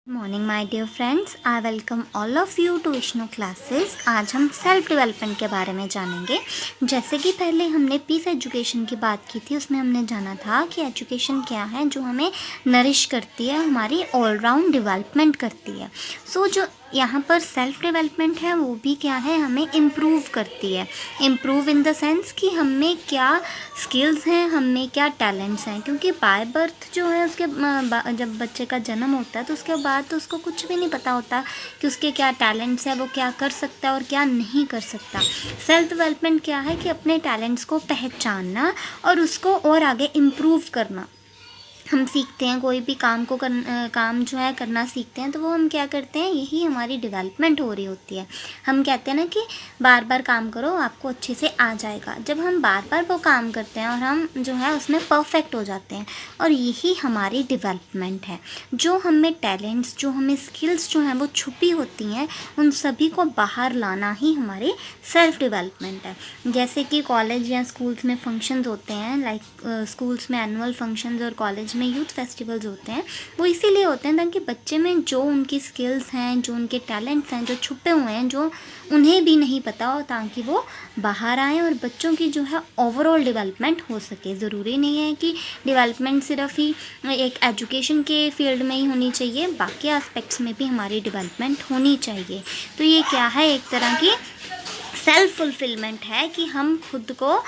Morning my dear friends, I welcome all of you to Vishnu classes. आज हम self development के बारे में जानेंगे। जैसे कि पहले हमने पीस एजुकेशन की बात की थी, उसमें हमने जाना था कि एजुकेशन क्या है, जो हमें नरिश करती है, हमारी ऑलराउंड डेवलपमेंट करती है। जो यहाँ पर सेल्फ डेवलपमेंट है वो भी क्या है, हमें इम्प्रूव करती है। इम्प्रूव इन द सेंस कि हमें क्या स्किल्स हैं, हमें क्या टैलेंट्स हैं। क्योंकि बाय बर्थ जो है उसके जब बच्चे का जन्म होता है तो उसके बाद तो उसको कुछ भी नहीं पता होता कि उसके क्या टैलेंट्स हैं, वो क्या कर सकता है और क्या नहीं कर सकता। सेल्फ डेवलपमेंट क्या है कि अपने टैलेंट्स को पहचानना और उसको और आगे इम्प्रूव करना। हम सीखते हैं कोई भी काम जो है करना सीखते हैं, तो वो हम क्या करते हैं, यही हमारी डेवलपमेंट हो रही होती है। हम कहते हैं ना कि बार बार काम करो, आपको अच्छे से आ जाएगा। जब हम बार बार वो काम करते हैं और हम जो है उसमें परफेक्ट हो जाते हैं, और यही हमारी डेवलपमेंट है। जो हमें टैलेंट्स, जो हमें स्किल्स जो हैं वो छुपी होती हैं, उन सभी को बाहर लाना ही हमारी सेल्फ डेवलपमेंट है। जैसे कि कॉलेज या स्कूल्स में फंक्शंस होते हैं, लाइक स्कूल्स में एनुअल फंक्शंस और कॉलेज में यूथ फेस्टिवल्स होते हैं। वो इसीलिए होते हैं ताकि बच्चे में जो उनकी स्किल्स हैं, जो उनके टैलेंट्स हैं, जो छुपे हुए हैं, जो उन्हें भी नहीं पता हो, ताकि वो बाहर आएँ और बच्चों की जो है ओवरऑल डेवलपमेंट हो सके। ज़रूरी नहीं है कि डेवलपमेंट सिर्फ ही एक एजुकेशन के फील्ड में ही होनी चाहिए, बाकी एस्पेक्ट्स में भी हमारी डेवलपमेंट होनी चाहिए। तो ये क्या है, एक तरह की सेल्फ फुलफिलमेंट है कि हम खुद को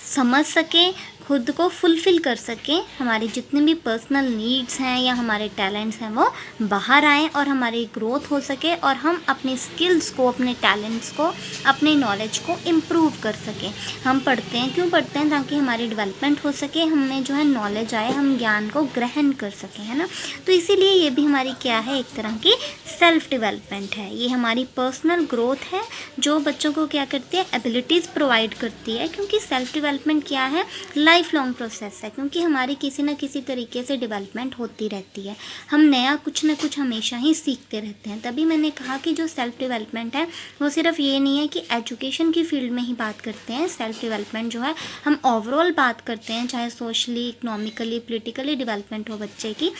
समझ सकें, खुद को फुलफ़िल कर सकें, हमारे जितने भी पर्सनल नीड्स हैं या हमारे टैलेंट्स हैं वो बाहर आएँ और हमारी ग्रोथ हो सके, और हम अपने स्किल्स को, अपने टैलेंट्स को, अपने नॉलेज को इम्प्रूव कर सकें। हम पढ़ते हैं, क्यों पढ़ते हैं? ताकि हमारी डेवलपमेंट हो सके, हमें जो है नॉलेज आए, हम ज्ञान को ग्रहण कर सकें, है ना। तो इसीलिए ये भी हमारी क्या है, एक तरह की सेल्फ डेवलपमेंट है। ये हमारी पर्सनल ग्रोथ है जो बच्चों को क्या करती है, एबिलिटीज़ प्रोवाइड करती है। क्योंकि सेल्फ डेवलपमेंट क्या है, लाइफ लॉन्ग प्रोसेस है। क्योंकि हमारी किसी न किसी तरीके से डेवलपमेंट होती रहती है, हम नया कुछ न कुछ हमेशा ही सीखते रहते हैं। तभी मैंने कहा कि जो सेल्फ डेवलपमेंट है वो सिर्फ ये नहीं है कि एजुकेशन की फील्ड में ही बात करते हैं। सेल्फ डेवलपमेंट जो है हम ओवरऑल बात करते हैं, चाहे सोशली, इकोनॉमिकली, पॉलिटिकली डेवलपमेंट हो बच्चे की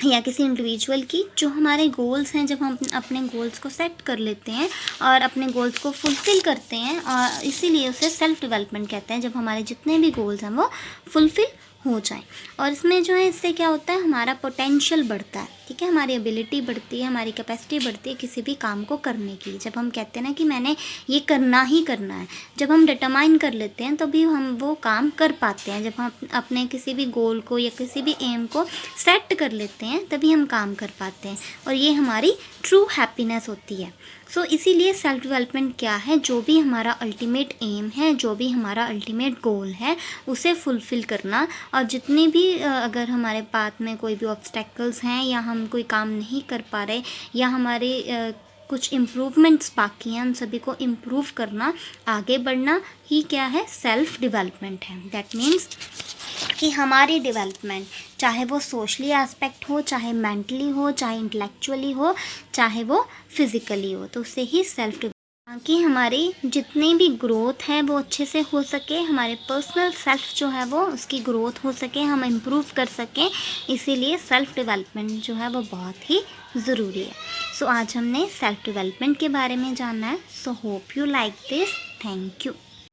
या किसी इंडिविजुअल की। जो हमारे गोल्स हैं, जब हम अपने गोल्स को सेट कर लेते हैं और अपने गोल्स को फुलफ़िल करते हैं, और इसीलिए उसे सेल्फ डेवलपमेंट कहते हैं। जब हमारे जितने भी गोल्स हैं वो फुलफ़िल हो जाए, और इसमें जो है, इससे क्या होता है, हमारा पोटेंशियल बढ़ता है। ठीक है, हमारी एबिलिटी बढ़ती है, हमारी कैपेसिटी बढ़ती है किसी भी काम को करने की। जब हम कहते हैं ना कि मैंने ये करना ही करना है, जब हम डिटरमाइन कर लेते हैं तभी हम वो काम कर पाते हैं। जब हम अपने किसी भी गोल को या किसी भी एम को सेट कर लेते हैं तभी हम काम कर पाते हैं, और ये हमारी ट्रू हैप्पीनेस होती है। इसीलिए सेल्फ डेवलपमेंट क्या है, जो भी हमारा अल्टीमेट एम है, जो भी हमारा अल्टीमेट गोल है, उसे फुलफ़िल करना। और जितने भी अगर हमारे पाथ में कोई भी ऑब्स्टेकल्स हैं, या हम कोई काम नहीं कर पा रहे, या हमारे कुछ इम्प्रूवमेंट्स बाकी हैं, उन सभी को इम्प्रूव करना, आगे बढ़ना ही क्या है, सेल्फ डेवलपमेंट है। दैट मीन्स कि हमारी डेवलपमेंट, चाहे वो सोशली एस्पेक्ट हो, चाहे मेंटली हो, चाहे इंटेलेक्चुअली हो, चाहे वो फिज़िकली हो, तो उससे ही सेल्फ, ताकि हमारी जितनी भी ग्रोथ है वो अच्छे से हो सके, हमारे पर्सनल सेल्फ जो है वो उसकी ग्रोथ हो सके, हम इम्प्रूव कर सकें। इसीलिए सेल्फ डेवलपमेंट जो है वो बहुत ही ज़रूरी है। आज हमने सेल्फ डेवलपमेंट के बारे में जाना है। Hope you like this. Thank you.